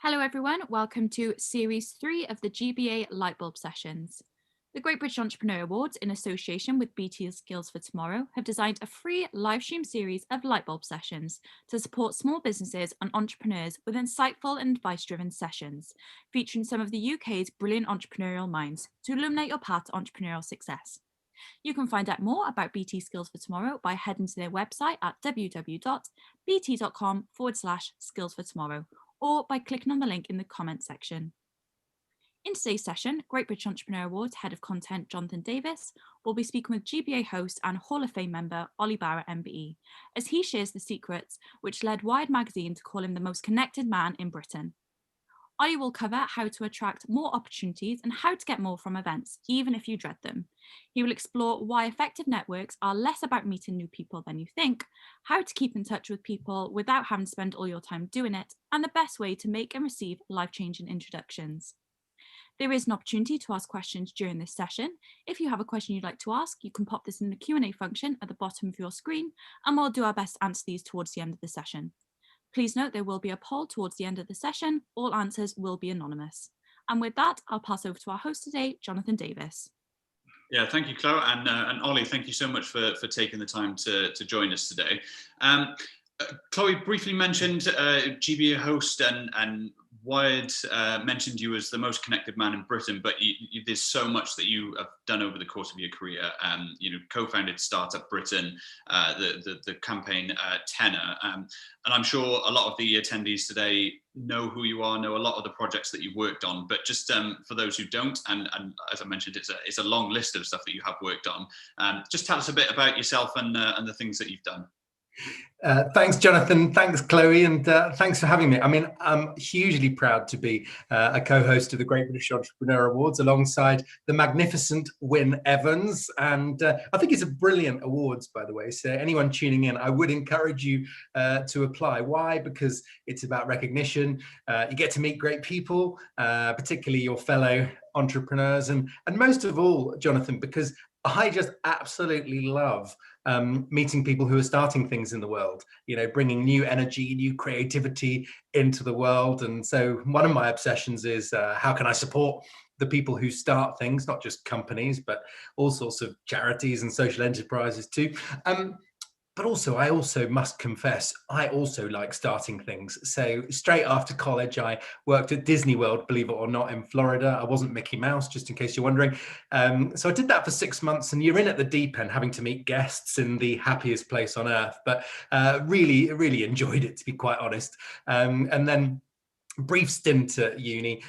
Hello everyone, welcome to Series 3 of the GBA Lightbulb Sessions. The Great British Entrepreneur Awards, in association with BT Skills for Tomorrow, have designed a free live stream series of Lightbulb Sessions to support small businesses and entrepreneurs with insightful and advice-driven sessions, featuring some of the UK's brilliant entrepreneurial minds to illuminate your path to entrepreneurial success. You can find out more about BT Skills for Tomorrow by heading to their website at www.bt.com/skills for tomorrow or by clicking on the link in the comments section. In today's session, Great British Entrepreneur Awards Head of Content Jonathan Davis will be speaking with GBA host and Hall of Fame member Oli Barrett MBE as he shares the secrets which led Wired magazine to call him the most connected man in Britain. Oli will cover how to attract more opportunities and how to get more from events, even if you dread them. He will explore why effective networks are less about meeting new people than you think, how to keep in touch with people without having to spend all your time doing it, and the best way to make and receive life-changing introductions. There is an opportunity to ask questions during this session. If you have a question you'd like to ask, you can pop this in the Q&A function at the bottom of your screen, and we'll do our best to answer these towards the end of the session. Please note there will be a poll towards the end of the session. All answers will be anonymous. And with that, I'll pass over to our host today, Jonathan Davis. Yeah, thank you, Chloe, and Oli, thank you so much for taking the time to join us today. Chloe briefly mentioned GBA host and Wired mentioned you as the most connected man in Britain, but there's so much that you have done over the course of your career. Co-founded Startup Britain, the campaign Tenor, and I'm sure a lot of the attendees today know who you are, know a lot of the projects that you've worked on. But just for those who don't, and as I mentioned, it's a long list of stuff that you have worked on. Just tell us a bit about yourself and the things that you've done. Thanks, Jonathan. Thanks, Chloe, and thanks for having me. I mean, I'm hugely proud to be a co-host of the Great British Entrepreneur Awards alongside the magnificent Wyn Evans. And I think it's a brilliant awards, by the way. So anyone tuning in, I would encourage you to apply. Why? Because it's about recognition. You get to meet great people, particularly your fellow entrepreneurs. And most of all, Jonathan, because I just absolutely love meeting people who are starting things in the world, bringing new energy, new creativity into the world. And so one of my obsessions is how can I support the people who start things, not just companies, but all sorts of charities and social enterprises too. But also, I also must confess, I also like starting things. So straight after college, I worked at Disney World, believe it or not, in Florida. I wasn't Mickey Mouse, just in case you're wondering. So I did that for 6 months, and you're in at the deep end, having to meet guests in the happiest place on earth. But really, really enjoyed it, to be quite honest. And then brief stint at uni,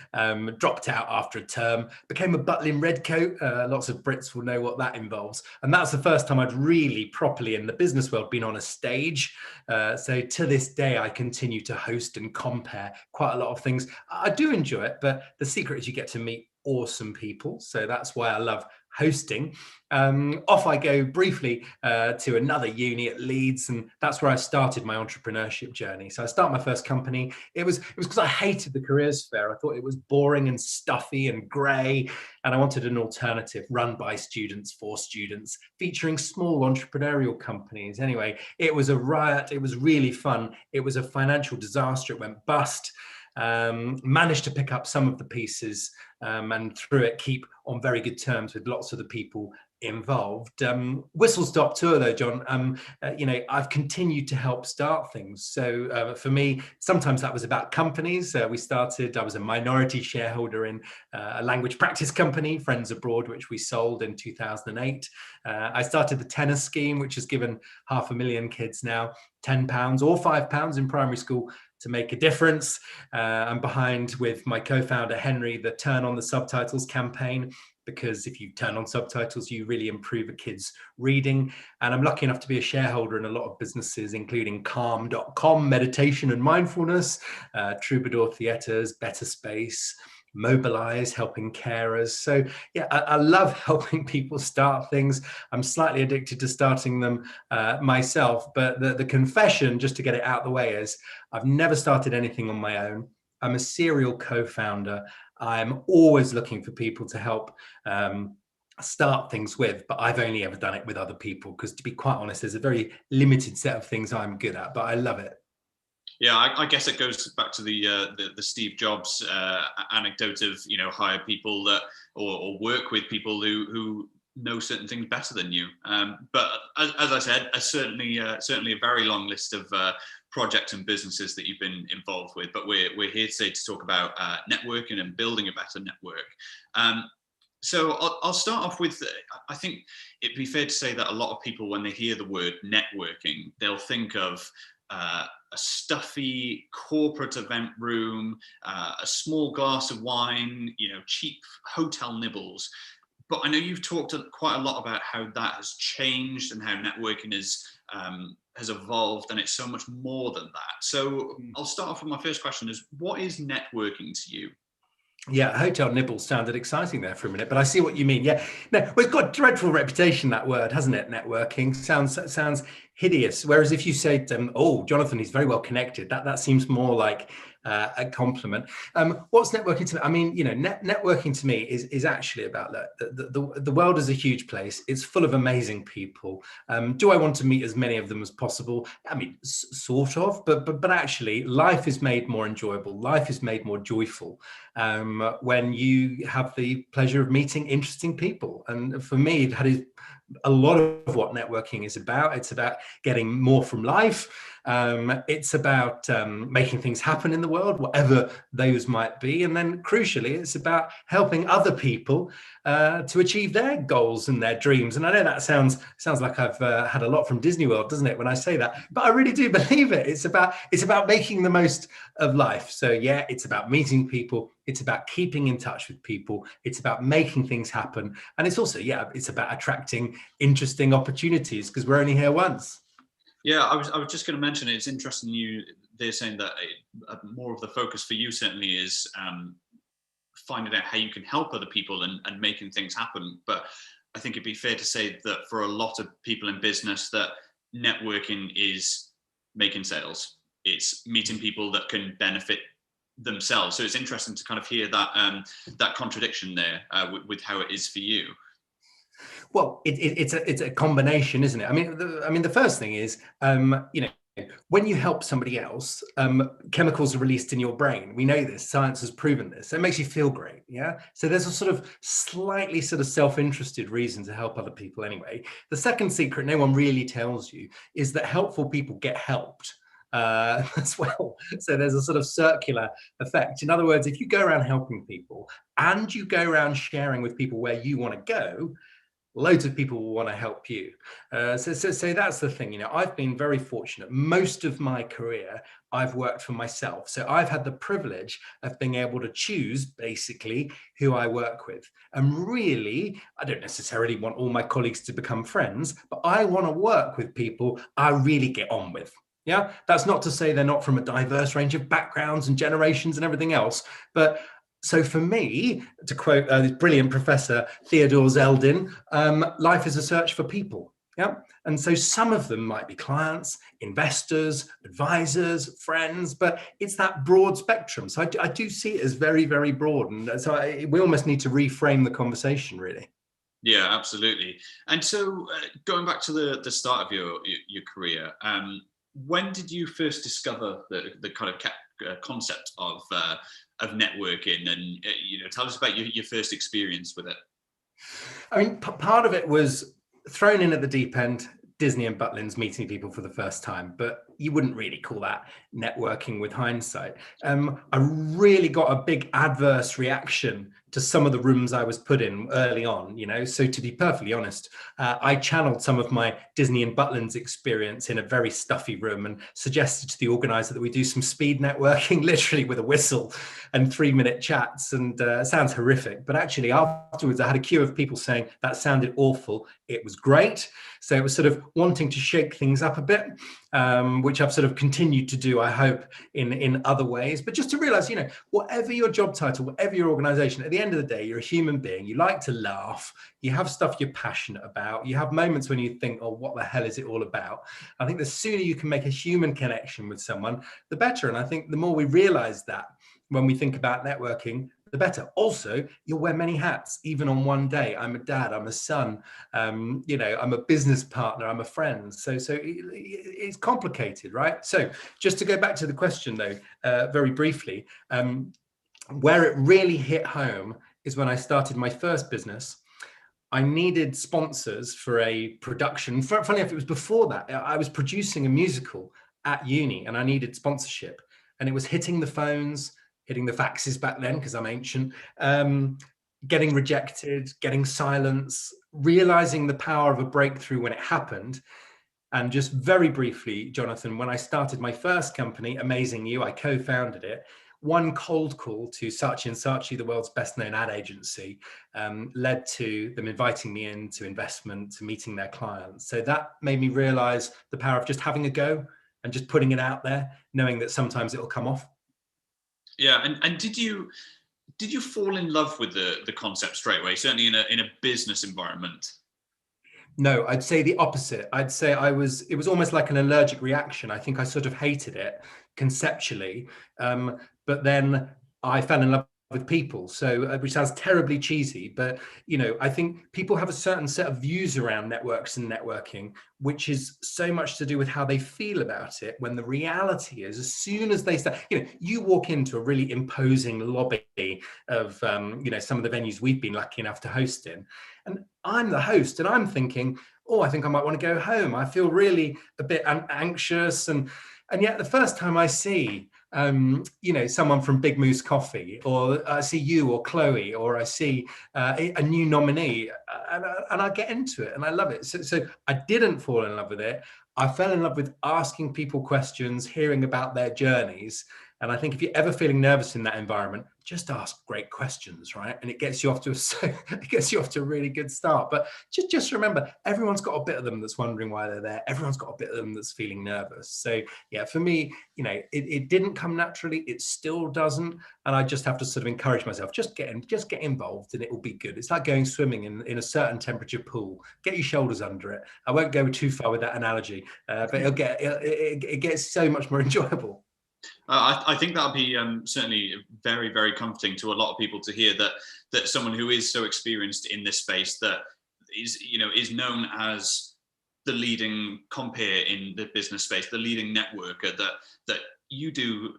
dropped out after a term, became a butlin redcoat. Lots of Brits will know what that involves. And that's the first time I'd really properly in the business world been on a stage. So to this day, I continue to host and compare quite a lot of things. I do enjoy it, but the secret is you get to meet awesome people. So that's why I love hosting. Off I go briefly to another uni at Leeds, and that's where I started my entrepreneurship journey. So I started my first company. It was because I hated the careers fair. I thought it was boring and stuffy and grey, and I wanted an alternative run by students for students, featuring small entrepreneurial companies. Anyway, it was a riot. It was really fun. It was a financial disaster. It went bust. Managed to pick up some of the pieces and through it keep on very good terms with lots of the people involved. Whistle stop tour though, John, I've continued to help start things. So for me, sometimes that was about companies. I was a minority shareholder in a language practice company, Friends Abroad, which we sold in 2008. I started the Tenor scheme, which has given 500,000 kids now £10 or £5 in primary school to make a difference. I'm behind with my co-founder, Henry, the Turn on the Subtitles campaign, because if you turn on subtitles, you really improve a kid's reading. And I'm lucky enough to be a shareholder in a lot of businesses, including calm.com, meditation and mindfulness, Troubadour Theatres, Better Space, Mobilize, helping carers. So yeah, I love helping people start things. I'm slightly addicted to starting them myself, but the confession, just to get it out the way, is I've never started anything on my own. I'm a serial co-founder. I'm always looking for people to help start things with, but I've only ever done it with other people because, to be quite honest, there's a very limited set of things I'm good at, but I love it. Yeah, I guess it goes back to the Steve Jobs anecdote of, you know, hire people that or work with people who know certain things better than you. But as I said, certainly a very long list of projects and businesses that you've been involved with. But we're here today to talk about networking and building a better network. So I'll start off with, I think it'd be fair to say that a lot of people, when they hear the word networking, they'll think of a stuffy corporate event room, a small glass of wine, you know, cheap hotel nibbles. But I know you've talked quite a lot about how that has changed and how networking has evolved, and it's so much more than that. So I'll start off with my first question: is what is networking to you? Yeah, hotel nibbles sounded exciting there for a minute, but I see what you mean. Yeah, no, well, it's got a dreadful reputation, that word, hasn't it? Networking sounds hideous. Whereas if you say, "Oh, Jonathan, he's very well connected," that seems more like a compliment. What's networking to me? I mean, you know, networking to me is actually about the world is a huge place. It's full of amazing people. Do I want to meet as many of them as possible? I mean, sort of, but actually, life is made more enjoyable. Life is made more joyful when you have the pleasure of meeting interesting people. And for me, that is a lot of what networking is about. It's about getting more from life. It's about making things happen in the world, whatever those might be. And then crucially, it's about helping other people to achieve their goals and their dreams. And I know that sounds like I've had a lot from Disney World, doesn't it, when I say that? But I really do believe it. It's about making the most of life. So yeah, it's about meeting people. It's about keeping in touch with people. It's about making things happen. And it's also, yeah, it's about attracting interesting opportunities, because we're only here once. Yeah, I was just going to mention, it's interesting they're saying that more of the focus for you certainly is finding out how you can help other people and making things happen. But I think it'd be fair to say that for a lot of people in business, that networking is making sales. It's meeting people that can benefit themselves. So it's interesting to kind of hear that that contradiction there with how it is for you. Well, it's a combination, isn't it? I mean, the first thing is, you know, when you help somebody else, chemicals are released in your brain. We know this. Science has proven this. So it makes you feel great. Yeah. So there's a sort of slightly sort of self-interested reason to help other people anyway. The second secret no one really tells you is that helpful people get helped as well. So there's a sort of circular effect. In other words, if you go around helping people and you go around sharing with people where you want to go, loads of people will want to help you. So that's the thing. You know, I've been very fortunate. Most of my career, I've worked for myself. So I've had the privilege of being able to choose basically who I work with. And really, I don't necessarily want all my colleagues to become friends, but I want to work with people I really get on with. Yeah, that's not to say they're not from a diverse range of backgrounds and generations and everything else, but so for me, to quote this brilliant professor, Theodore Zeldin, life is a search for people. Yeah. And so some of them might be clients, investors, advisors, friends, but it's that broad spectrum. So I do see it as very, very broad. And so we almost need to reframe the conversation, really. Yeah, absolutely. And so going back to the start of your career, when did you first discover the kind of concept of networking, and you know, tell us about your first experience with it? I mean, part of it was thrown in at the deep end, Disney and Butlins meeting people for the first time, but you wouldn't really call that networking with hindsight. I really got a big adverse reaction to some of the rooms I was put in early on, you know. So to be perfectly honest, I channeled some of my Disney and Butlins experience in a very stuffy room and suggested to the organizer that we do some speed networking, literally with a whistle and 3-minute chats. And it sounds horrific, but actually afterwards I had a queue of people saying that sounded awful. It was great. So it was sort of wanting to shake things up a bit, which I've sort of continued to do, I hope, in other ways. But just to realize, you know, whatever your job title, whatever your organization, at the end of the day, you're a human being. You like to laugh. You have stuff you're passionate about. You have moments when you think, oh, what the hell is it all about? I think the sooner you can make a human connection with someone, the better. And I think the more we realize that when we think about networking, the better. Also, you'll wear many hats, even on one day. I'm a dad, I'm a son, you know, I'm a business partner, I'm a friend. So it's complicated, right? So just to go back to the question though, very briefly, where it really hit home is when I started my first business. I needed sponsors for a production. Funny enough, it was before that. I was producing a musical at uni and I needed sponsorship. And it was hitting the phones, hitting the faxes back then, because I'm ancient, getting rejected, getting silence, realizing the power of a breakthrough when it happened. And just very briefly, Jonathan, when I started my first company, Amazing You, I co-founded it. One cold call to Saatchi & Saatchi, the world's best known ad agency, led to them inviting me into investment, to meeting their clients. So that made me realize the power of just having a go and just putting it out there, knowing that sometimes it'll come off. Yeah, and did you fall in love with the concept straight away, certainly in a business environment? No, I'd say the opposite. I'd say it was almost like an allergic reaction. I think I sort of hated it conceptually, but then I fell in love with people. So, which sounds terribly cheesy, but you know, I think people have a certain set of views around networks and networking, which is so much to do with how they feel about it. When the reality is, as soon as they start, you know, you walk into a really imposing lobby of, you know, some of the venues we've been lucky enough to host in, and I'm the host, and I'm thinking, oh, I think I might want to go home. I feel really a bit anxious, and yet the first time I see, you know, someone from Big Moose Coffee, or I see you or Chloe, or I see a new nominee, and I get into it and I love it. So I didn't fall in love with it. I fell in love with asking people questions, hearing about their journeys. And I think if you're ever feeling nervous in that environment, just ask great questions, right? And it gets you off to a really good start. But just remember, everyone's got a bit of them that's wondering why they're there. Everyone's got a bit of them that's feeling nervous. So yeah, for me, you know, it didn't come naturally. It still doesn't. And I just have to sort of encourage myself, just get involved and it will be good. It's like going swimming in a certain temperature pool. Get your shoulders under it. I won't go too far with that analogy, but it gets so much more enjoyable. I think that'll be certainly very, very comforting to a lot of people to hear that someone who is so experienced in this space, that is known as the leading compere in the business space, the leading networker, that you do,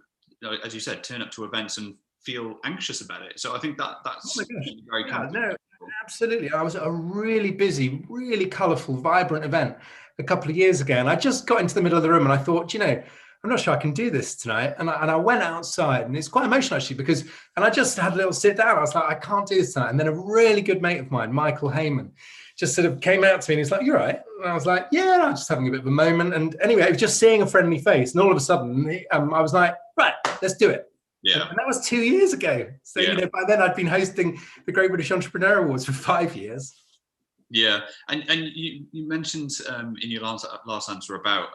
as you said, turn up to events and feel anxious about it. So I think that's very comforting. No, absolutely. I was at a really busy, really colourful, vibrant event a couple of years ago, and I just got into the middle of the room and I thought, you know, I'm not sure I can do this tonight. And I went outside, and it's quite emotional actually, because I just had a little sit down. I was like, I can't do this tonight. And then a really good mate of mine, Michael Heyman, just sort of came out to me and he's like, "You're right." And I was like, "Yeah, I'm just having a bit of a moment." And anyway, it was just seeing a friendly face. And all of a sudden, I was like, "Right, let's do it." Yeah. And that was 2 years ago. So, you know, by then I'd been hosting the Great British Entrepreneur Awards for 5 years. Yeah. And you mentioned in your last answer about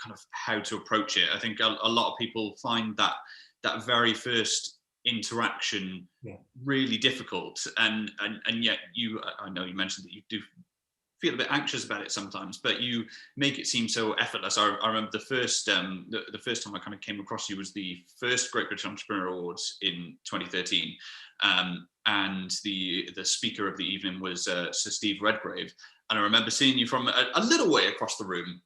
kind of how to approach it. I think a lot of people find that very first interaction really difficult, and yet I know you mentioned that you do feel a bit anxious about it sometimes, but you make it seem so effortless. I remember the first time I kind of came across you was the first Great British Entrepreneur Awards in 2013, and the speaker of the evening was Sir Steve Redgrave, and I remember seeing you from a little way across the room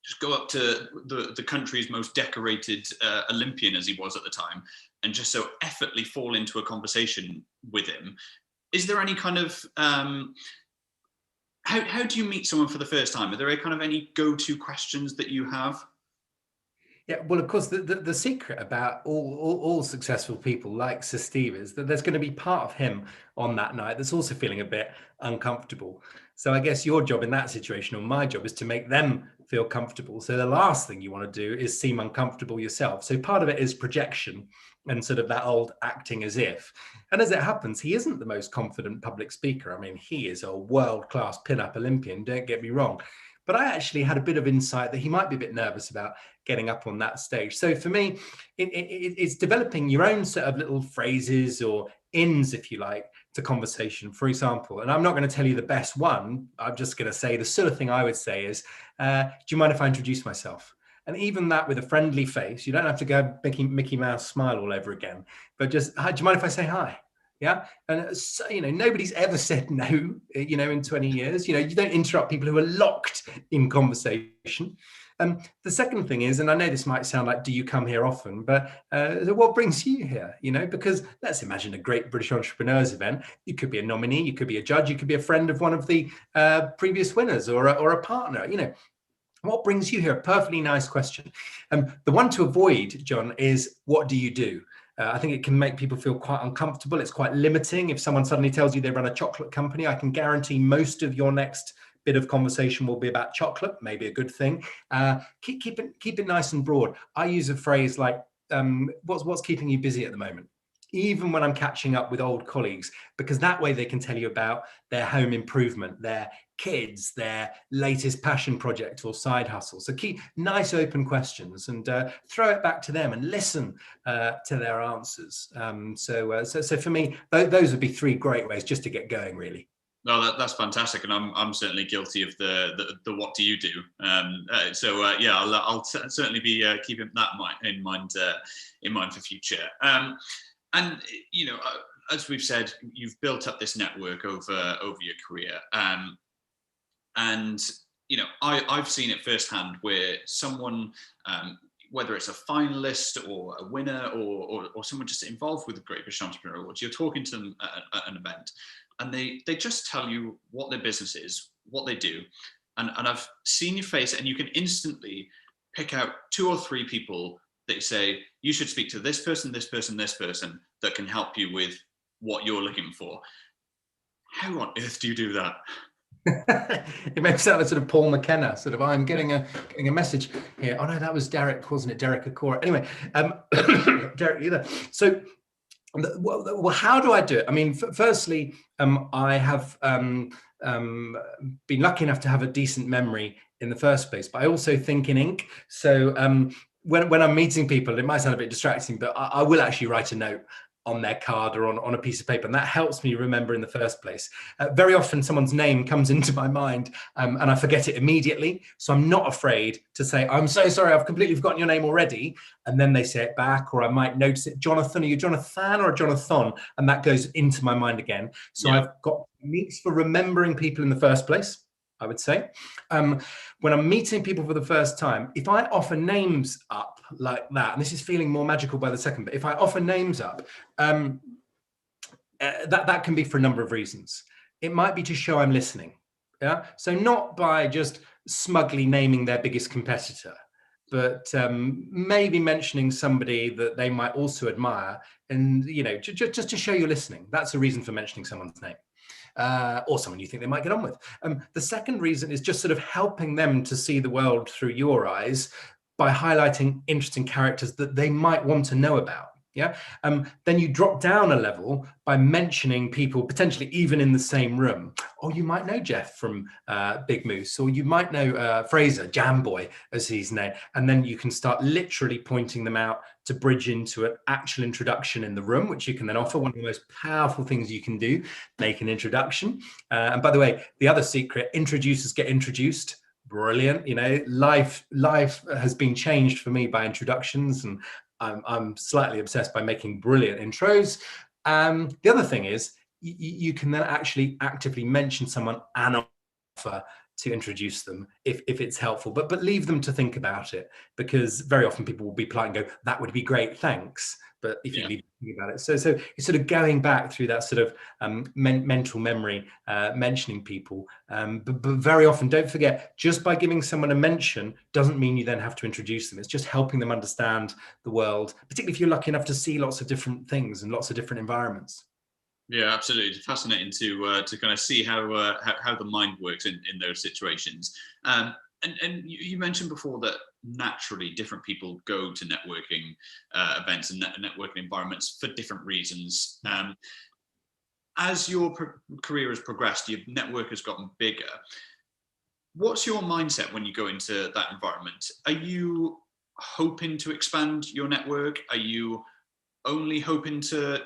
just go up to the country's most decorated Olympian, as he was at the time, and just so effortlessly fall into a conversation with him. Is there any kind of how do you meet someone for the first time? Are there any go-to questions that you have? Yeah, well, of course, the secret about all successful people like Sir Steve is that there's going to be part of him on that night that's also feeling a bit uncomfortable. So I guess your job in that situation, or my job, is to make them feel comfortable. So the last thing you want to do is seem uncomfortable yourself. So part of it is projection and sort of that old acting as if. And as it happens, he isn't the most confident public speaker. I mean, he is a world-class pin-up Olympian, don't get me wrong. But I actually had a bit of insight that he might be a bit nervous about getting up on that stage. So for me, it's developing your own set of little phrases or ins, if you like, to conversation, for example. And I'm not going to tell you the best one. I'm just going to say the sort of thing I would say is, do you mind if I introduce myself? And even that with a friendly face, you don't have to go Mickey Mouse smile all over again, but just, hi, do you mind if I say hi? Yeah. And so, nobody's ever said no, in 20 years. You don't interrupt people who are locked in conversation. The second thing is, and I know this might sound like, do you come here often? But what brings you here? Because let's imagine a Great British Entrepreneurs event. You could be a nominee, you could be a judge, you could be a friend of one of the previous winners, or a partner. What brings you here? A perfectly nice question. The one to avoid, John, is what do you do? I think it can make people feel quite uncomfortable. It's quite limiting. If someone suddenly tells you they run a chocolate company, I can guarantee most of your next bit of conversation will be about chocolate, maybe a good thing. Keep it nice and broad. I use a phrase like, what's keeping you busy at the moment? Even when I'm catching up with old colleagues, because that way they can tell you about their home improvement, their kids, their latest passion project or side hustle. So keep nice open questions and throw it back to them and listen to their answers. So for me, those would be three great ways just to get going, really. No, that's fantastic, and I'm certainly guilty of the what do you do? I'll certainly be keeping that in mind for future. And as we've said, you've built up this network over your career, and I've seen it firsthand where someone, whether it's a finalist or a winner or someone just involved with the Great British Entrepreneur Awards, you're talking to them at an event, and they just tell you what their business is, what they do, and I've seen your face, and you can instantly pick out 2 or 3 people that say, you should speak to this person, this person, this person that can help you with what you're looking for. How on earth do you do that? It makes sound like sort of Paul McKenna, sort of, I'm getting a message here. Oh no, that was Derek, wasn't it? Derek Akora. Anyway, Derek, you there. So, well, how do I do it? I mean, firstly, I have been lucky enough to have a decent memory in the first place, but I also think in ink. So when I'm meeting people, it might sound a bit distracting, but I will actually write a note on their card or on a piece of paper, and that helps me remember in the first place. Very often someone's name comes into my mind and I forget it immediately, so I'm not afraid to say, I'm so sorry, I've completely forgotten your name already, and then they say it back, or I might notice it, Jonathan, are you Jonathan or Jonathan? And that goes into my mind again. So yeah. I've got techniques for remembering people in the first place, I would say. When I'm meeting people for the first time, if I offer names up like that, and this is feeling more magical by the second, but if I offer names up, that can be for a number of reasons. It might be to show I'm listening. Yeah. So not by just smugly naming their biggest competitor, but maybe mentioning somebody that they might also admire, and just to show you're listening. That's a reason for mentioning someone's name. Or someone you think they might get on with. The second reason is just sort of helping them to see the world through your eyes by highlighting interesting characters that they might want to know about. Yeah. Then you drop down a level by mentioning people potentially even in the same room. Or you might know Jeff from Big Moose, or you might know Fraser, Jam Boy, as he's known. And then you can start literally pointing them out to bridge into an actual introduction in the room, which you can then offer. One of the most powerful things you can do, make an introduction. And by the way, the other secret, introducers get introduced. Brilliant. Life has been changed for me by introductions, and I'm slightly obsessed by making brilliant intros. The other thing is you can then actually actively mention someone and offer to introduce them if it's helpful, but leave them to think about it, because very often people will be polite and go, that would be great, thanks. But if you leave them about it, so it's sort of going back through that sort of mental memory, mentioning people. But very often, don't forget, just by giving someone a mention doesn't mean you then have to introduce them. It's just helping them understand the world, particularly if you're lucky enough to see lots of different things and lots of different environments. Yeah, absolutely. It's fascinating to kind of see how the mind works in those situations. And you mentioned before that naturally different people go to networking events and networking environments for different reasons. As your career has progressed, your network has gotten bigger. What's your mindset when you go into that environment? Are you hoping to expand your network? Are you only hoping to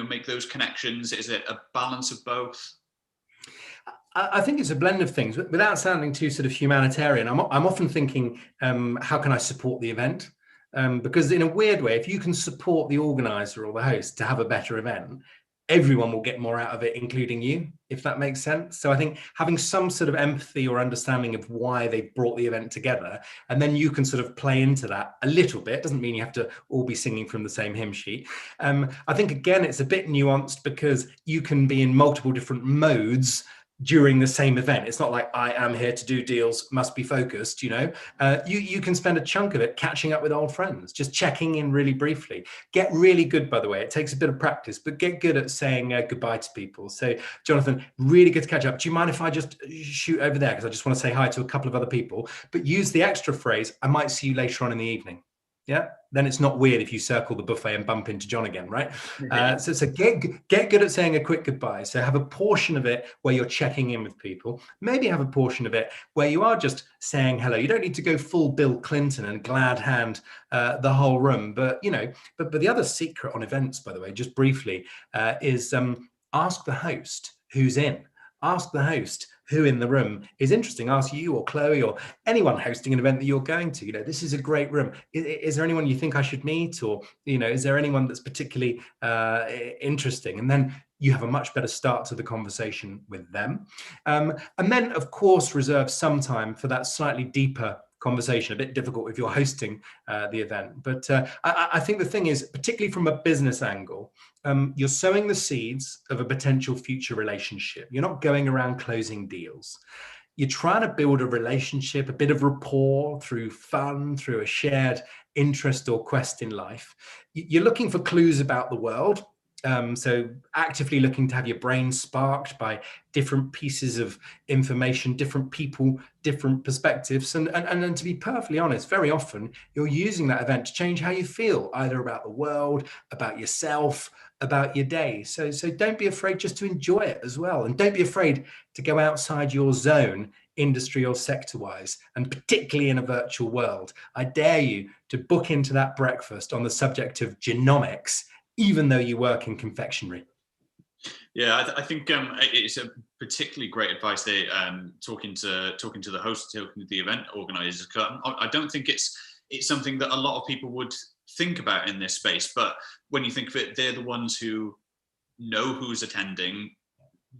make those connections? Is it a balance of both? I think it's a blend of things. Without sounding too sort of humanitarian, I'm often thinking, how can I support the event? Because in a weird way, if you can support the organizer or the host to have a better event, everyone will get more out of it, including you, if that makes sense. So I think having some sort of empathy or understanding of why they brought the event together, and then you can sort of play into that a little bit, doesn't mean you have to all be singing from the same hymn sheet. I think, again, it's a bit nuanced because you can be in multiple different modes during the same event. It's not like I am here to do deals, must be focused, you know. You can spend a chunk of it catching up with old friends, just checking in really briefly. Get really good, by the way, it takes a bit of practice, but get good at saying goodbye to people. So Jonathan, really good to catch up. Do you mind if I just shoot over there, because I just want to say hi to a couple of other people, but use the extra phrase, I might see you later on in the evening. Yeah, then it's not weird if you circle the buffet and bump into John again, right? So get good at saying a quick goodbye. So have a portion of it where you're checking in with people. Maybe have a portion of it where you are just saying hello. You don't need to go full Bill Clinton and glad hand the whole room. But you know, but the other secret on events, by the way, just briefly, is ask the host who's in. Ask the host who in the room is interesting. Ask you or Chloe or anyone hosting an event that you're going to. You know, this is a great room. Is there anyone you think I should meet? Or, you know, is there anyone that's particularly interesting? And then you have a much better start to the conversation with them. And then, of course, reserve some time for that slightly deeper conversation. A bit difficult if you're hosting the event. But I think the thing is, particularly from a business angle, you're sowing the seeds of a potential future relationship. You're not going around closing deals. You're trying to build a relationship, a bit of rapport through fun, through a shared interest or quest in life. You're looking for clues about the world. So actively looking to have your brain sparked by different pieces of information, different people, different perspectives. And to be perfectly honest, very often you're using that event to change how you feel, either about the world, about yourself, about your day. So don't be afraid just to enjoy it as well. And don't be afraid to go outside your zone, industry or sector wise, and particularly in a virtual world. I dare you to book into that breakfast on the subject of genomics, even though you work in confectionery. Yeah, I think it's a particularly great advice there. Talking to the host, talking to the event organisers. I don't think it's something that a lot of people would think about in this space. But when you think of it, they're the ones who know who's attending.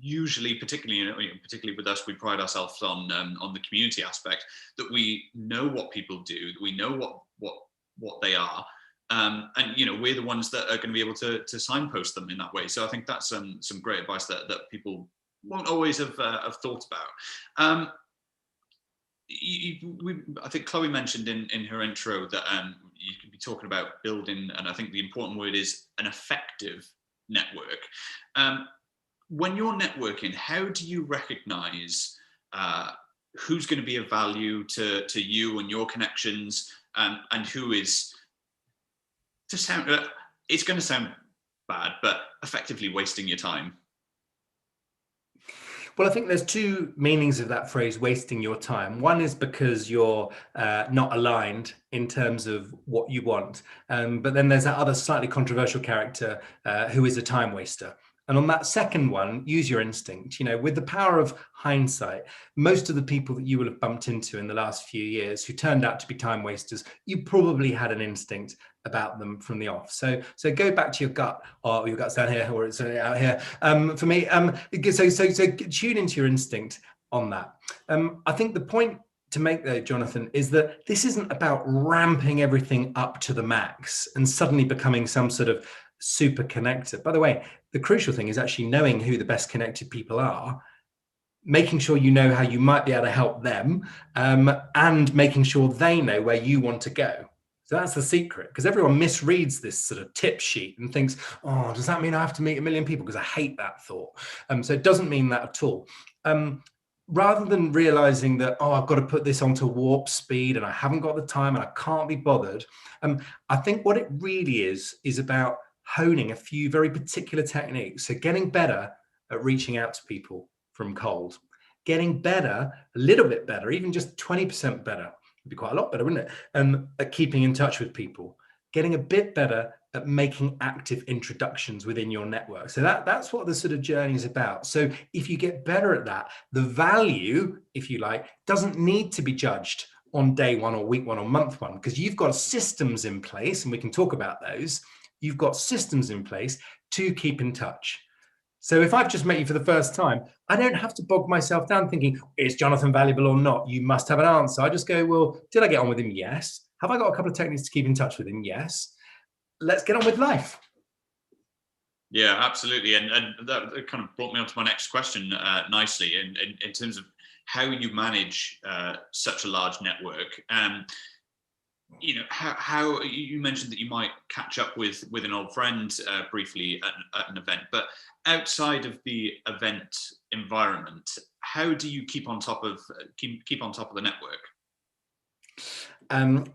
Usually, particularly with us, we pride ourselves on the community aspect, that we know what people do, that we know what they are. And you know, we're the ones that are going to be able to signpost them in that way. So I think that's some great advice that people won't always have thought about. I think Chloe mentioned in her intro that you could be talking about building, and I think the important word is an effective network. When you're networking, how do you recognize who's going to be of value to you and your connections, and who is, to sound, it's going to sound bad, but effectively wasting your time? Well, I think there's two meanings of that phrase, wasting your time. One is because you're not aligned in terms of what you want. But then there's that other slightly controversial character who is a time waster. And on that second one, use your instinct. You know, with the power of hindsight, most of the people that you will have bumped into in the last few years who turned out to be time wasters, you probably had an instinct about them from the off. So go back to your gut, or your gut's down here, or it's out here. For me, so tune into your instinct on that. I think the point to make though, Jonathan, is that this isn't about ramping everything up to the max and suddenly becoming some sort of super connector. By the way, the crucial thing is actually knowing who the best connected people are, making sure you know how you might be able to help them, and making sure they know where you want to go. So that's the secret, because everyone misreads this sort of tip sheet and thinks, oh, does that mean I have to meet 1 million people? Because I hate that thought. So it doesn't mean that at all. Rather than realizing that, oh, I've got to put this onto warp speed and I haven't got the time and I can't be bothered. I think what it really is about honing a few very particular techniques. So getting better at reaching out to people from cold, getting better, a little bit better, even just 20% better, would be quite a lot better, wouldn't it? At keeping in touch with people, getting a bit better at making active introductions within your network. So that's what the sort of journey is about. So if you get better at that, the value, if you like, doesn't need to be judged on day one or week one or month one, because you've got systems in place, and we can talk about those. You've got systems in place to keep in touch. So if I've just met you for the first time, I don't have to bog myself down thinking, is Jonathan valuable or not? You must have an answer. I just go, well, did I get on with him? Yes. Have I got a couple of techniques to keep in touch with him? Yes. Let's get on with life. Yeah, absolutely. And that kind of brought me on to my next question nicely in terms of how you manage such a large network. You know, how you mentioned that you might catch up with an old friend briefly at an event, but outside of the event environment, how do you keep on top of the network?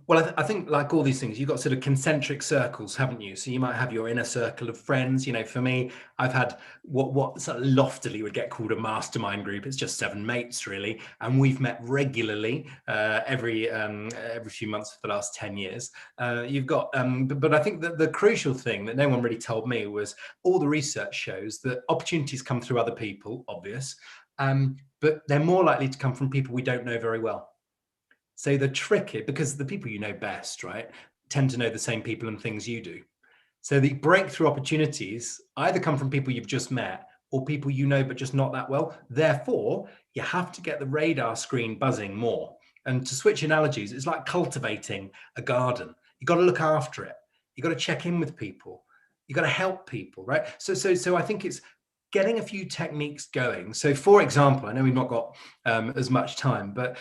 Well, I think like all these things, you've got sort of concentric circles, haven't you? So you might have your inner circle of friends. You know, for me, I've had what sort of loftily would get called a mastermind group. It's just 7 mates really, and we've met regularly every few months for the last 10 years. You've got, but I think that the crucial thing that no one really told me was all the research shows that opportunities come through other people, obvious, but they're more likely to come from people we don't know very well. So the trick is, because the people you know best, right, tend to know the same people and things you do. So the breakthrough opportunities either come from people you've just met or people you know but just not that well. Therefore, you have to get the radar screen buzzing more. And to switch analogies, it's like cultivating a garden. You've got to look after it. You've got to check in with people. You've got to help people, right? So I think it's getting a few techniques going. So for example, I know we've not got as much time, but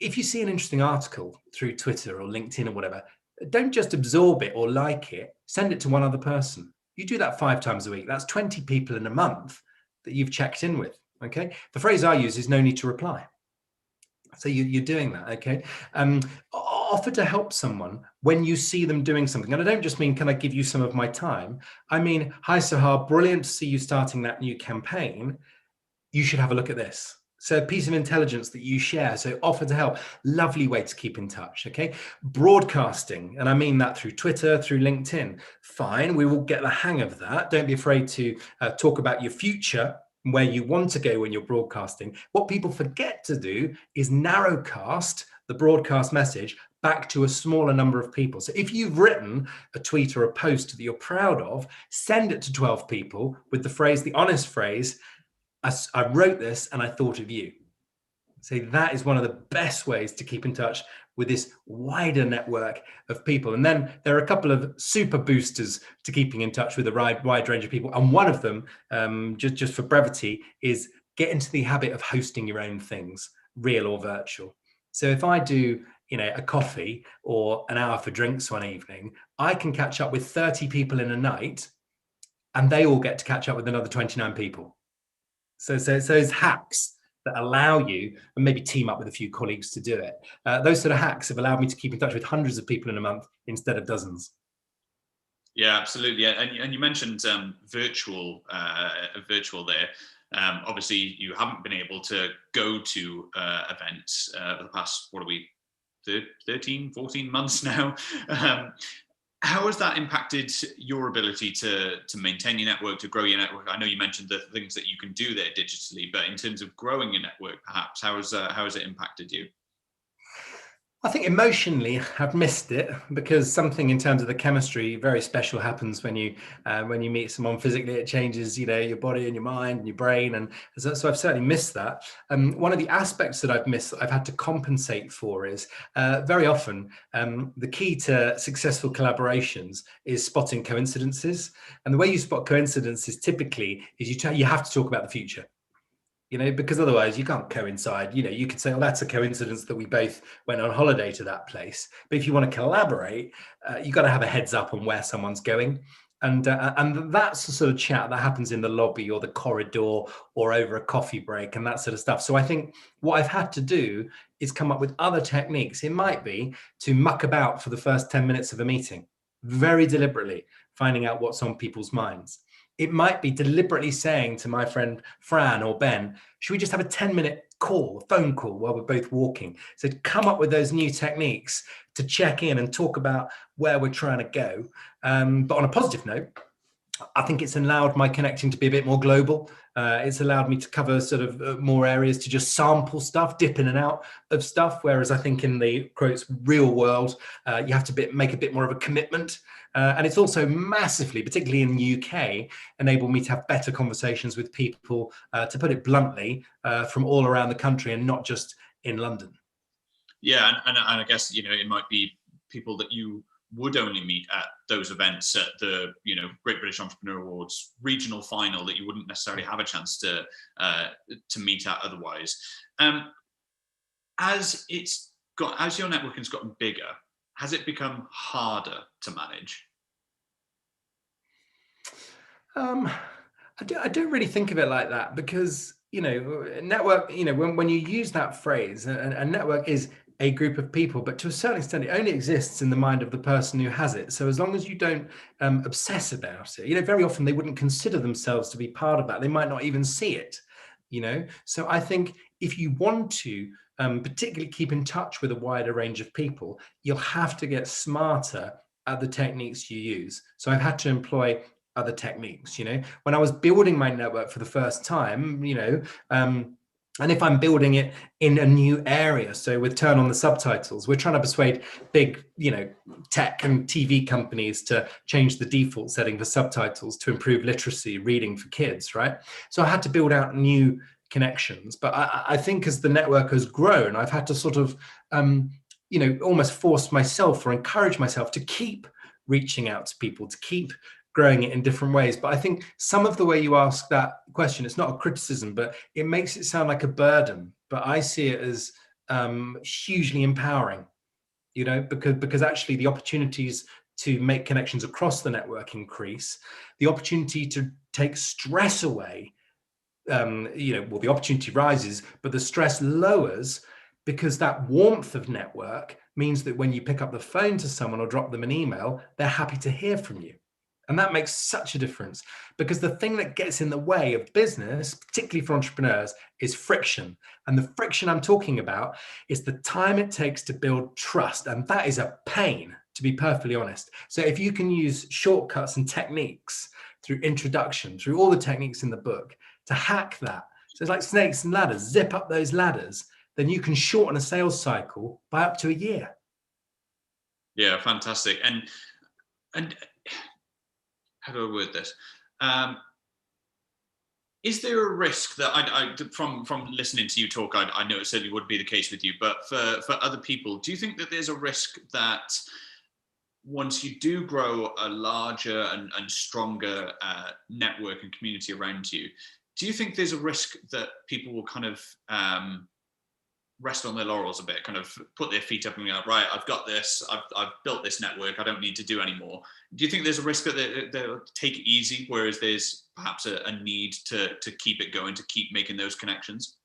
if you see an interesting article through Twitter or LinkedIn or whatever, don't just absorb it or like it, send it to one other person. You do that 5 times a week. That's 20 people in a month that you've checked in with, okay? The phrase I use is no need to reply. So you're doing that, okay? Offer to help someone when you see them doing something. And I don't just mean, can I give you some of my time? I mean, hi, Sahar, brilliant to see you starting that new campaign. You should have a look at this. So a piece of intelligence that you share. So offer to help. Lovely way to keep in touch. Okay. Broadcasting. And I mean that through Twitter, through LinkedIn. Fine. We will get the hang of that. Don't be afraid to talk about your future, where you want to go when you're broadcasting. What people forget to do is narrowcast the broadcast message back to a smaller number of people. So if you've written a tweet or a post that you're proud of, send it to 12 people with the phrase, the honest phrase, I wrote this and I thought of you. So that is one of the best ways to keep in touch with this wider network of people. And then there are a couple of super boosters to keeping in touch with a wide range of people. And one of them, just for brevity, is get into the habit of hosting your own things, real or virtual. So if I do, you know, a coffee or an hour for drinks one evening, I can catch up with 30 people in a night and they all get to catch up with another 29 people. So those hacks that allow you, and maybe team up with a few colleagues to do it. Those sort of hacks have allowed me to keep in touch with hundreds of people in a month instead of dozens. Yeah, absolutely. And you mentioned virtual there. Obviously, you haven't been able to go to events for the past, 13, 14 months now. How has that impacted your ability to maintain your network, to grow your network? I know you mentioned the things that you can do there digitally, but in terms of growing your network, perhaps, how has it impacted you? I think emotionally I've missed it, because something in terms of the chemistry very special happens when you meet someone physically. It changes, you know, your body and your mind and your brain, and so I've certainly missed that. One of the aspects that I've missed, that I've had to compensate for, is very often the key to successful collaborations is spotting coincidences. And the way you spot coincidences typically is you have to talk about the future. You know, because otherwise you can't coincide. You know, you could say, well, that's a coincidence that we both went on holiday to that place. But if you want to collaborate, you've got to have a heads up on where someone's going. And that's the sort of chat that happens in the lobby or the corridor or over a coffee break and that sort of stuff. So I think what I've had to do is come up with other techniques. It might be to muck about for the first 10 minutes of a meeting, very deliberately finding out what's on people's minds. It might be deliberately saying to my friend Fran or Ben, should we just have a 10-minute call, a phone call while we're both walking? So to come up with those new techniques to check in and talk about where we're trying to go. But on a positive note, I think it's allowed my connecting to be a bit more global. It's allowed me to cover sort of more areas, to just sample stuff, dip in and out of stuff. Whereas I think in the quotes real world, you have to make a bit more of a commitment. And it's also massively, particularly in the UK, enabled me to have better conversations with people, to put it bluntly, from all around the country and not just in London. Yeah, and I guess, it might be people that you would only meet at those events at the Great British Entrepreneur Awards regional final that you wouldn't necessarily have a chance to meet at otherwise. As your networking's gotten bigger, has it become harder to manage? I don't really think of it like that, because network, when you use that phrase, a network is a group of people, but to a certain extent, it only exists in the mind of the person who has it. So as long as you don't obsess about it, very often they wouldn't consider themselves to be part of that. They might not even see it, So I think if you want to particularly keep in touch with a wider range of people, you'll have to get smarter at the techniques you use. So I've had to employ other techniques, when I was building my network for the first time, and if I'm building it in a new area, so with Turn on the Subtitles, we're trying to persuade big, tech and TV companies to change the default setting for subtitles to improve literacy reading for kids, right? So I had to build out new connections. But I think as the network has grown, I've had to sort of, almost force myself or encourage myself to keep reaching out to people, to keep growing it in different ways. But I think some of the way you ask that question, it's not a criticism, but it makes it sound like a burden. But I see it as hugely empowering, because actually the opportunities to make connections across the network increase, the opportunity to take stress away, the opportunity rises, but the stress lowers, because that warmth of network means that when you pick up the phone to someone or drop them an email, they're happy to hear from you. And that makes such a difference, because the thing that gets in the way of business, particularly for entrepreneurs, is friction. And the friction I'm talking about is the time it takes to build trust. And that is a pain, to be perfectly honest. So if you can use shortcuts and techniques through introduction, through all the techniques in the book, to hack that, so it's like snakes and ladders, zip up those ladders, then you can shorten a sales cycle by up to a year. Yeah, fantastic. And how do I word this? Is there a risk that I from listening to you talk, I know it certainly would be the case with you, but for other people, do you think that there's a risk that once you do grow a larger and stronger network and community around you, do you think there's a risk that people will kind of rest on their laurels a bit, kind of put their feet up and be like, right, I've got this, I've built this network, I don't need to do any more? Do you think there's a risk that they'll take it easy, whereas there's perhaps a need to keep it going, to keep making those connections?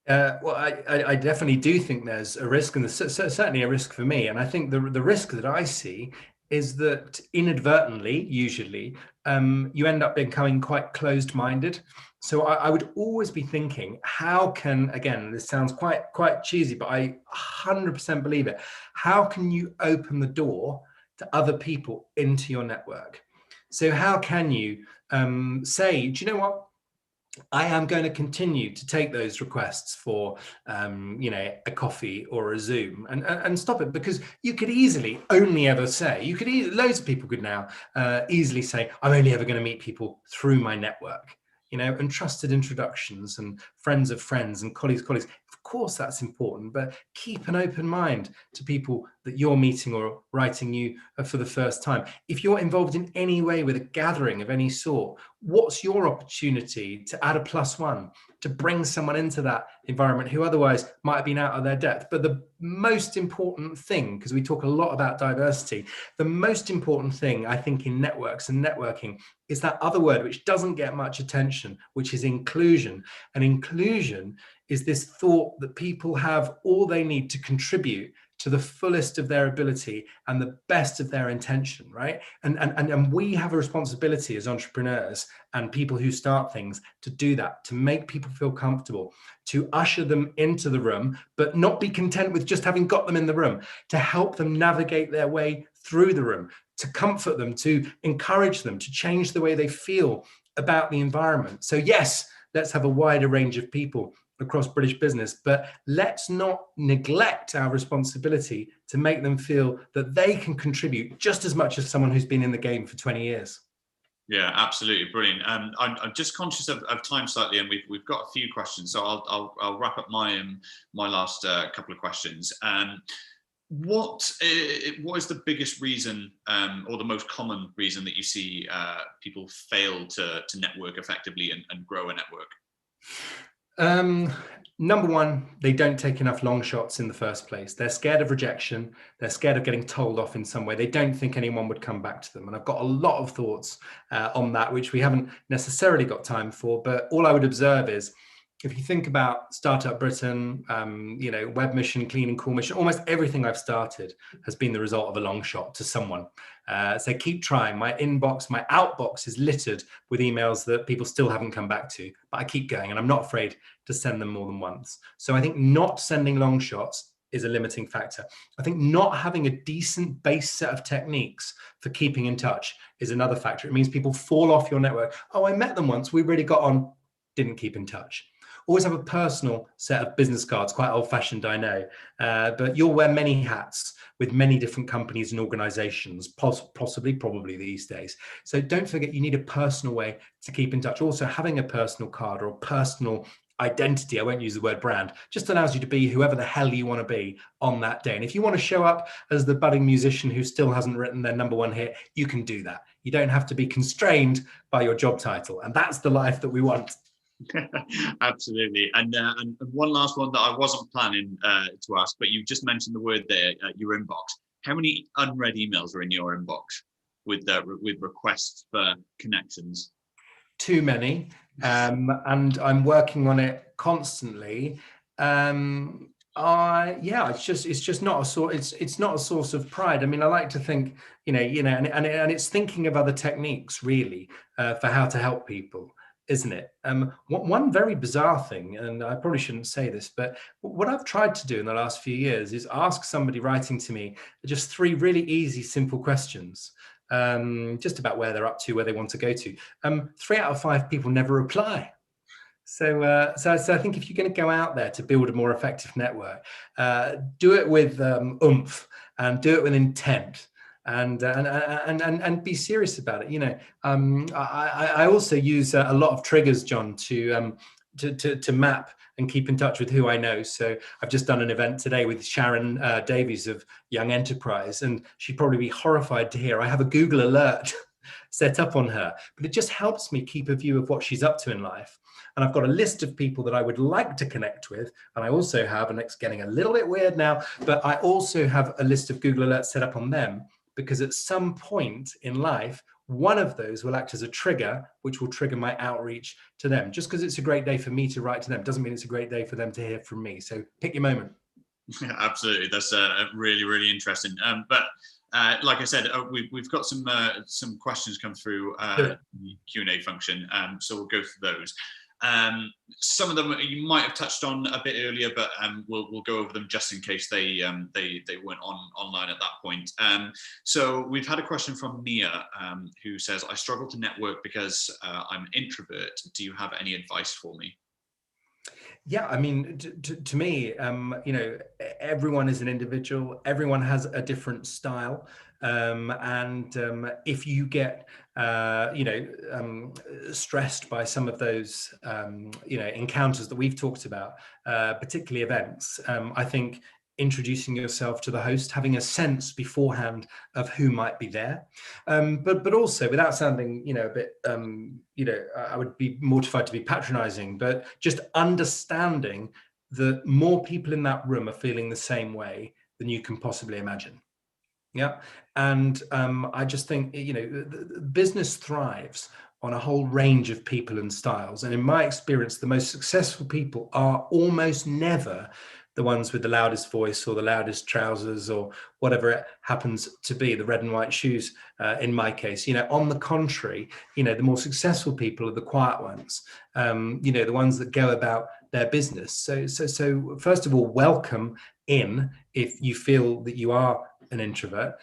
Well, I definitely do think there's a risk, and there's certainly a risk for me. And I think the risk that I see is that inadvertently, usually, you end up becoming quite closed-minded. So I would always be thinking, how can, again, this sounds quite cheesy, but I 100% believe it. How can you open the door to other people into your network? So how can you say, do you know what? I am going to continue to take those requests for, a coffee or a Zoom, and stop it, because you could easily only ever say, loads of people could now easily say, I'm only ever going to meet people through my network, and trusted introductions and friends of friends and colleagues. Of course, that's important, but keep an open mind to people that you're meeting or writing you for the first time. If you're involved in any way with a gathering of any sort, what's your opportunity to add a +1, to bring someone into that environment who otherwise might have been out of their depth? But the most important thing, because we talk a lot about diversity, the most important thing I think in networks and networking is that other word which doesn't get much attention, which is inclusion. And inclusion is this thought that people have all they need to contribute to the fullest of their ability and the best of their intention, right? And we have a responsibility as entrepreneurs and people who start things to do that, to make people feel comfortable, to usher them into the room, but not be content with just having got them in the room, to help them navigate their way through the room, to comfort them, to encourage them, to change the way they feel about the environment. So yes, let's have a wider range of people across British business, but let's not neglect our responsibility to make them feel that they can contribute just as much as someone who's been in the game for 20 years. Yeah, absolutely brilliant. I'm just conscious of time slightly, and we've got a few questions, so I'll wrap up my last couple of questions. What is the biggest reason, or the most common reason that you see people fail to network effectively and grow a network? Number one, they don't take enough long shots in the first place. They're scared of rejection. They're scared of getting told off in some way. They don't think anyone would come back to them. And I've got a lot of thoughts on that, which we haven't necessarily got time for. But all I would observe is, if you think about Startup Britain, Web Mission, Clean and Cool Mission, almost everything I've started has been the result of a long shot to someone. So keep trying. My inbox, my outbox is littered with emails that people still haven't come back to, but I keep going and I'm not afraid to send them more than once. So I think not sending long shots is a limiting factor. I think not having a decent base set of techniques for keeping in touch is another factor. It means people fall off your network. Oh, I met them once, we really got on, didn't keep in touch. Always have a personal set of business cards, quite old-fashioned, I know, but you'll wear many hats with many different companies and organizations, probably these days. So don't forget, you need a personal way to keep in touch. Also, having a personal card or a personal identity, I won't use the word brand, just allows you to be whoever the hell you want to be on that day. And if you want to show up as the budding musician who still hasn't written their #1 hit, you can do that. You don't have to be constrained by your job title. And that's the life that we want. Absolutely. And one last one that I wasn't planning to ask, but you just mentioned the word there, your inbox. How many unread emails are in your inbox with requests for connections? Too many, and I'm working on it constantly. It's just not a source. It's not a source of pride. I mean, I like to think, and it's thinking of other techniques really for how to help people, isn't it? One very bizarre thing, and I probably shouldn't say this, but what I've tried to do in the last few years is ask somebody writing to me just 3 really easy, simple questions, just about where they're up to, where they want to go to. 3 out of 5 people never reply. So I think if you're going to go out there to build a more effective network, do it with oomph and do it with intent. And be serious about it. I also use a lot of triggers, John, to map and keep in touch with who I know. So I've just done an event today with Sharon Davies of Young Enterprise, and she'd probably be horrified to hear I have a Google alert set up on her, but it just helps me keep a view of what she's up to in life. And I've got a list of people that I would like to connect with. And I also have, and it's getting a little bit weird now, but I also have a list of Google alerts set up on them, because at some point in life, one of those will act as a trigger, which will trigger my outreach to them. Just because it's a great day for me to write to them doesn't mean it's a great day for them to hear from me. So pick your moment. Yeah, absolutely. That's really, really interesting. But like I said, we've got some questions come through the Q&A function, so we'll go through those. Some of them you might have touched on a bit earlier, but we'll go over them just in case they weren't online at that point. So we've had a question from Mia, who says, I struggle to network because I'm an introvert. Do you have any advice for me? Yeah, I mean, to me, everyone is an individual. Everyone has a different style. If you get, stressed by some of those, encounters that we've talked about, particularly events, I think introducing yourself to the host, having a sense beforehand of who might be there, but also without sounding, a bit, I would be mortified to be patronizing, but just understanding that more people in that room are feeling the same way than you can possibly imagine. Yeah. And I just think, business thrives on a whole range of people and styles. And in my experience, the most successful people are almost never the ones with the loudest voice or the loudest trousers or whatever it happens to be, the red and white shoes in my case. On the contrary, the more successful people are the quiet ones, the ones that go about their business. So first of all, welcome in if you feel that you are an introvert.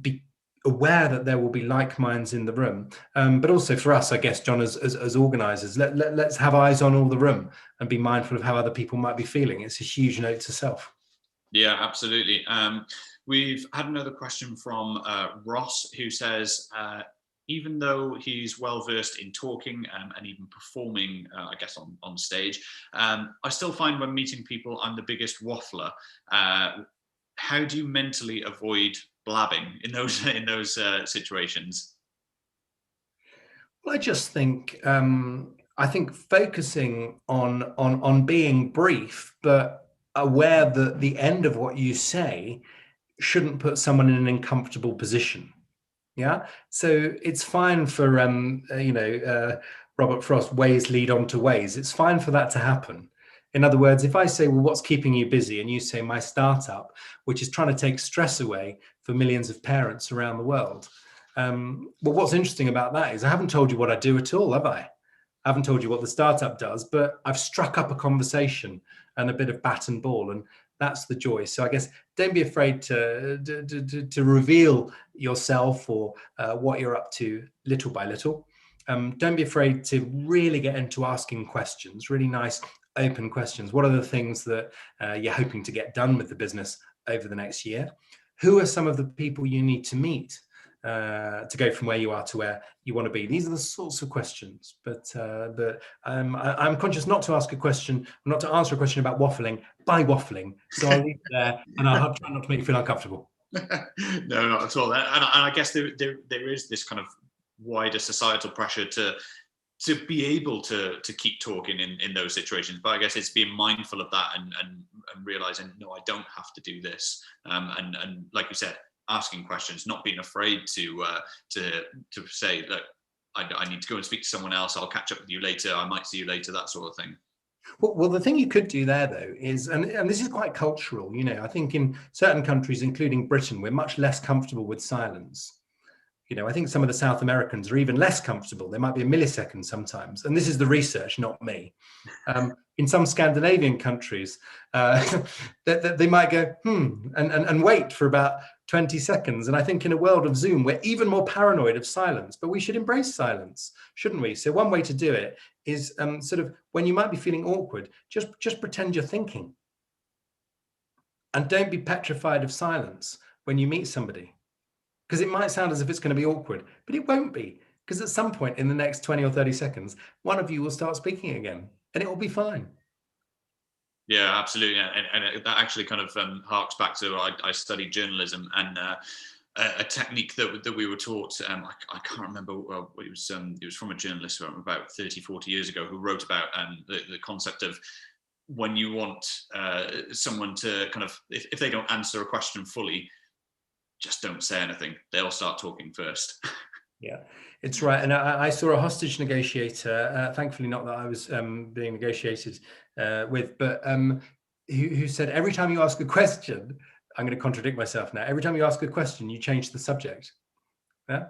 Be aware that there will be like minds in the room, but also for us, I guess, John, as organizers, let's have eyes on all the room and be mindful of how other people might be feeling. It's a huge note to self. Yeah, absolutely. We've had another question from Ross, who says, even though he's well versed in talking and even performing, I guess, on stage, I still find when meeting people, I'm the biggest waffler. How do you mentally avoid blabbing in those situations? Well, I just think focusing on being brief, but aware that the end of what you say shouldn't put someone in an uncomfortable position. Yeah, so it's fine for Robert Frost, ways lead on to ways. It's fine for that to happen. In other words, if I say, well, what's keeping you busy? And you say my startup, which is trying to take stress away for millions of parents around the world. Well, what's interesting about that is I haven't told you what I do at all, have I? I haven't told you what the startup does, but I've struck up a conversation and a bit of bat and ball, and that's the joy. So I guess don't be afraid to reveal yourself or what you're up to little by little. Don't be afraid to really get into asking questions, really nice open questions. What are the things that you're hoping to get done with the business over the next year? Who are some of the people you need to meet to go from where you are to where you want to be? These are the sorts of questions, but I'm conscious not to ask a question, not to answer a question about waffling by waffling. So I'll leave it there, and I'll try not to make you feel uncomfortable. No, not at all. And I guess there is this kind of wider societal pressure to be able to keep talking in those situations, but I guess it's being mindful of that and realizing, no, I don't have to do this, and like you said, asking questions, not being afraid to say, look, I need to go and speak to someone else, I'll catch up with you later, I might see you later, that sort of thing. Well, the thing you could do there, though, is, and this is quite cultural, I think in certain countries, including Britain, we're much less comfortable with silence. I think some of the South Americans are even less comfortable. There might be a millisecond sometimes. And this is the research, not me. In some Scandinavian countries, they might go, and wait for about 20 seconds. And I think in a world of Zoom, we're even more paranoid of silence, but we should embrace silence, shouldn't we? So one way to do it is sort of when you might be feeling awkward, just pretend you're thinking. And don't be petrified of silence when you meet somebody. Because it might sound as if it's going to be awkward, but it won't be. Because at some point in the next 20 or 30 seconds, one of you will start speaking again, and it will be fine. Yeah, absolutely. And that actually kind of harks back to, I studied journalism, and a technique that we were taught, I can't remember, it was from a journalist from about 30, 40 years ago, who wrote about the concept of when you want someone to kind of, if they don't answer a question fully, just don't say anything. They'll start talking first. Yeah, it's right. And I saw a hostage negotiator, thankfully not that I was being negotiated with, but who said, every time you ask a question, I'm going to contradict myself now, every time you ask a question, you change the subject. Yeah.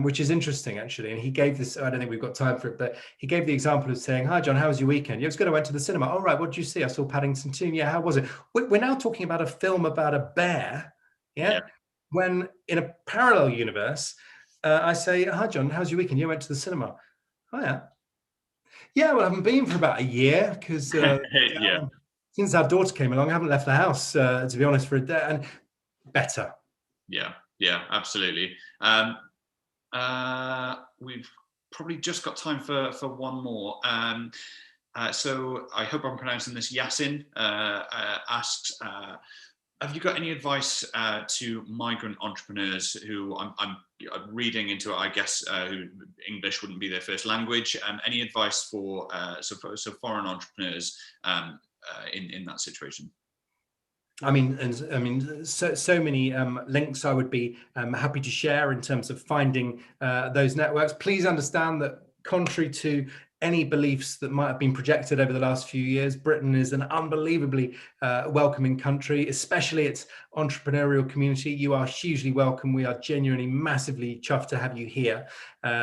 Which is interesting, actually. And he gave this, I don't think we've got time for it, but he gave the example of saying, hi, John, how was your weekend? Yeah, it was good. I went to the cinema. All right, what did you see? I saw Paddington 2. Yeah, how was it? We're now talking about a film about a bear. Yeah. When in a parallel universe, I say, hi, John, how's your weekend? You went to the cinema. Oh, yeah. Yeah, well, I haven't been for about a year because since our daughter came along, I haven't left the house, to be honest, for a day. And better. Yeah, absolutely. We've probably just got time for one more. So I hope I'm pronouncing this. Yasin asks, have you got any advice to migrant entrepreneurs who I'm reading into it, I guess, who English wouldn't be their first language? Any advice for so foreign entrepreneurs in that situation? I mean, so many links I would be happy to share in terms of finding those networks. Please understand that contrary to any beliefs that might have been projected over the last few years. Britain is an unbelievably welcoming country, especially its entrepreneurial community. You are hugely welcome. We are genuinely massively chuffed to have you here.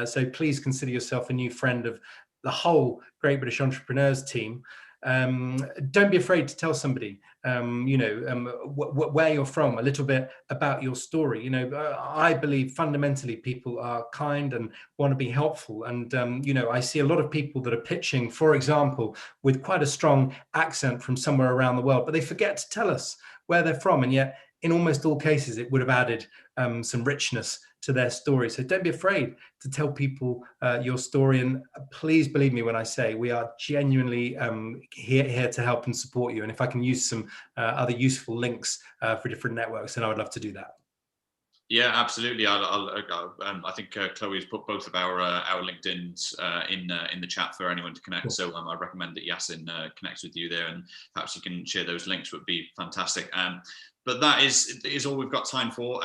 So please consider yourself a new friend of the whole Great British Entrepreneurs team. Don't be afraid to tell somebody, where you're from, a little bit about your story. I believe fundamentally people are kind and want to be helpful. And, I see a lot of people that are pitching, for example, with quite a strong accent from somewhere around the world, but they forget to tell us where they're from. And yet, in almost all cases, it would have added some richness to their story. So don't be afraid to tell people your story. And please believe me when I say we are genuinely here to help and support you. And if I can use some other useful links for different networks, then I would love to do that. Yeah, absolutely. I think Chloe's put both of our LinkedIn's in the chat for anyone to connect. Cool. So I recommend that Yasin connects with you there, and perhaps you can share those links. Would be fantastic. But that is all we've got time for.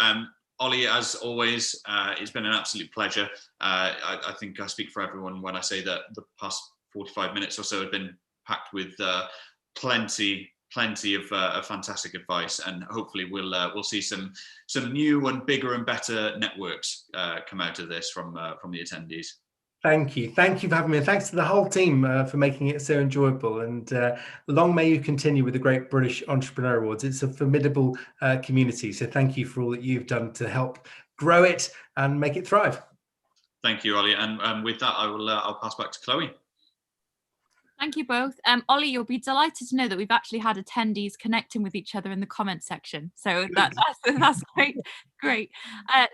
Oli, as always, it's been an absolute pleasure. I think I speak for everyone when I say that the past 45 minutes or so have been packed with plenty of fantastic advice, and hopefully we'll see some new and bigger and better networks come out of this from the attendees. Thank you for having me, and thanks to the whole team for making it so enjoyable. And long may you continue with the Great British Entrepreneur Awards. It's a formidable community, so thank you for all that you've done to help grow it and make it thrive. Thank you, Oli. And with that, I'll pass back to Chloe. Thank you both. Oli, you'll be delighted to know that we've actually had attendees connecting with each other in the comment section. So that's great.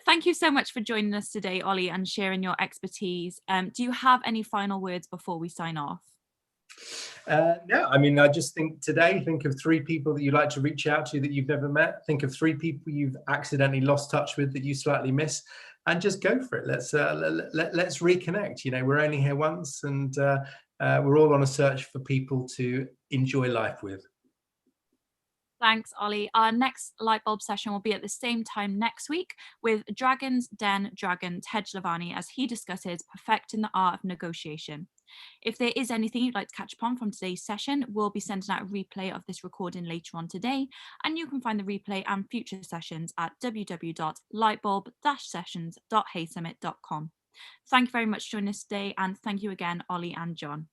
Thank you so much for joining us today, Oli, and sharing your expertise. Do you have any final words before we sign off? No, I mean, I just think of 3 people that you'd like to reach out to that you've never met. Think of 3 people you've accidentally lost touch with that you slightly miss, and just go for it. Let's reconnect. We're only here once, and we're all on a search for people to enjoy life with. Thanks, Oli. Our next Lightbulb session will be at the same time next week with Dragon's Den Dragon Tej Lavani as he discusses perfecting the art of negotiation. If there is anything you'd like to catch upon from today's session, we'll be sending out a replay of this recording later on today, and you can find the replay and future sessions at www.lightbulb-sessions.haysummit.com. Thank you very much for joining us today, and thank you again, Oli and John.